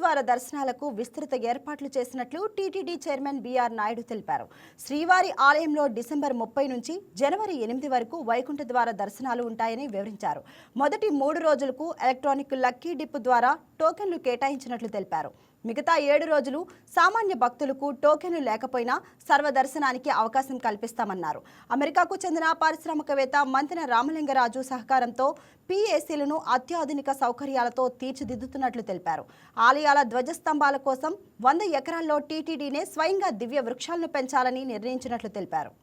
ద్వార దర్శనాలకు విస్తృత ఏర్పాట్లు చేసినట్లు టీటీడీ చైర్మన్ బీఆర్ నాయుడు తెలిపారు. శ్రీవారి ఆలయంలో డిసెంబర్ 30 నుంచి జనవరి 8 వరకు వైకుంఠ ద్వార దర్శనాలు ఉంటాయని వివరించారు. మొదటి 3 రోజులకు ఎలక్ట్రానిక్ లక్కీ డిప్ ద్వారా టోకెన్లు కేటాయించినట్లు తెలిపారు. మిగతా 7 రోజులు సామాన్య భక్తులకు టోకెన్లు లేకపోయినా సర్వదర్శనానికి అవకాశం కల్పిస్తామన్నారు. అమెరికాకు చెందిన పారిశ్రామికవేత్త మంతెన రామలింగరాజు సహకారంతో పీఏసీలను అత్యాధునిక సౌకర్యాలతో తీర్చిదిద్దుతున్నట్లు తెలిపారు. ఆలయాల ధ్వజస్తంభాల కోసం 100 ఎకరాల్లో టీటీడీనే స్వయంగా దివ్య వృక్షాలను పెంచాలని నిర్ణయించినట్లు తెలిపారు.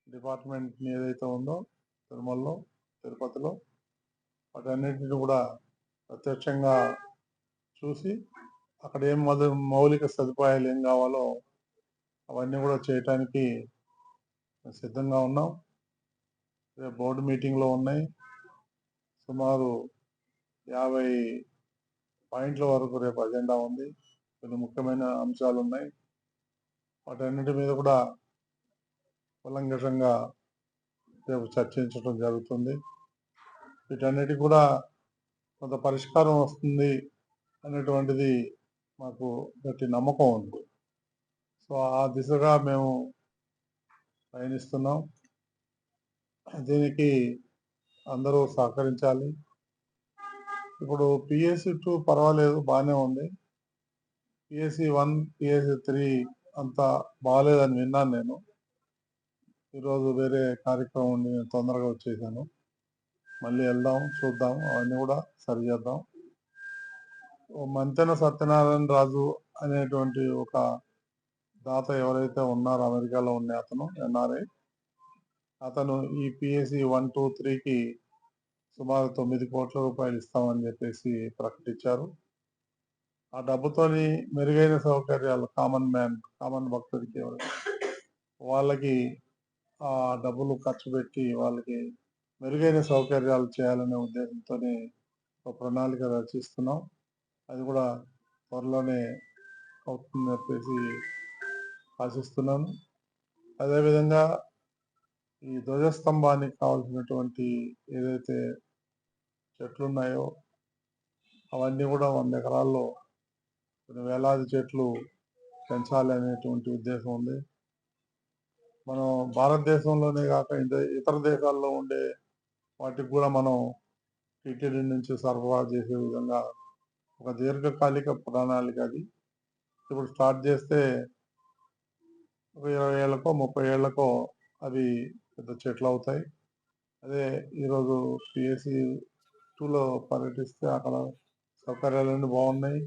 డిపార్ట్మెంట్ ఏదైతే ఉందో తిరుమలలో, తిరుపతిలో వాటన్నిటిని కూడా ప్రత్యక్షంగా చూసి అక్కడ ఏం మౌలిక సదుపాయాలు ఏం కావాలో అవన్నీ కూడా చేయటానికి సిద్ధంగా ఉన్నాం. రేపు బోర్డు మీటింగ్లో ఉన్నాయి. సుమారు 50 పాయింట్ల వరకు రేపు అజెండా ఉంది. కొన్ని ముఖ్యమైన అంశాలు ఉన్నాయి. వాటన్నిటి మీద కూడా కూలంకషంగా రేపు చర్చించడం జరుగుతుంది. వీటన్నిటికి కూడా కొంత పరిష్కారం వస్తుంది అనేటువంటిది మాకు గట్టి నమ్మకం ఉంది. సో ఆ దిశగా మేము పయనిస్తున్నాం. దీనికి అందరూ సహకరించాలి. ఇప్పుడు పిఎస్సి 2 పర్వాలేదు, బాగానే ఉంది. పిఎస్సి 1, పిఎస్సి 3 అంత బాగాలేదని విన్నాను నేను. ఈరోజు వేరే కార్యక్రమం ఉండి నేను తొందరగా వచ్చేసాను. మళ్ళీ వెళ్దాం, చూద్దాం, అవన్నీ కూడా సరి చేద్దాం. మంతెన సత్యనారాయణ రాజు అనేటువంటి ఒక దాత ఎవరైతే ఉన్నారో అమెరికాలో ఉండే అతను ఎన్ఆర్ఐ, అతను ఈ పిఎస్సి 1, 2, 3కి సుమారు 9 కోట్ల రూపాయలు ఇస్తామని చెప్పేసి ప్రకటించారు. ఆ డబ్బుతోని మెరుగైన సౌకర్యాలు కామన్ భక్తుడికి వాళ్ళకి ఆ డబ్బులు ఖర్చు పెట్టి వాళ్ళకి మెరుగైన సౌకర్యాలు చేయాలనే ఉద్దేశంతోనే ఒక ప్రణాళిక రచిస్తున్నాం. అది కూడా త్వరలోనే అవుతుందని చెప్పేసి ఆశిస్తున్నాను. అదేవిధంగా ఈ ధ్వజస్తంభానికి కావాల్సినటువంటి ఏదైతే చెట్లు ఉన్నాయో అవన్నీ కూడా 100 ఎకరాల్లో కొన్ని వేలాది చెట్లు పెంచాలి అనేటువంటి ఉద్దేశం ఉంది. మనం భారతదేశంలోనే కాక ఇతర దేశాల్లో ఉండే వాటికి కూడా మనం టీటీడీ నుంచి సరఫరా చేసే విధంగా ఒక దీర్ఘకాలిక ప్రణాళిక అది. ఇప్పుడు స్టార్ట్ చేస్తే ఒక 20 ఏళ్ళకో 30 ఏళ్ళకో అవి పెద్ద చెట్లు అవుతాయి. అదే ఈరోజు పిఎస్సి 2లో పర్యటిస్తే అక్కడ సౌకర్యాలన్నీ బాగున్నాయి,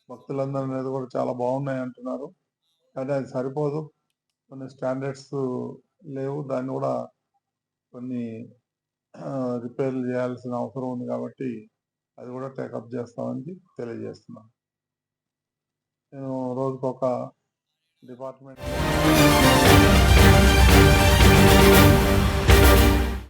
భక్తులందరూ అనేది కూడా చాలా బాగున్నాయి అంటున్నారు. కానీ అది సరిపోదు, కొన్ని స్టాండర్డ్స్ లేవు. దాన్ని కూడా కొన్ని రిపేర్లు చేయాల్సిన అవసరం ఉంది. కాబట్టి అది కూడా టేకప్ చేస్తామని తెలియజేస్తున్నాను. నేను రోజుకొక డిపార్ట్మెంట్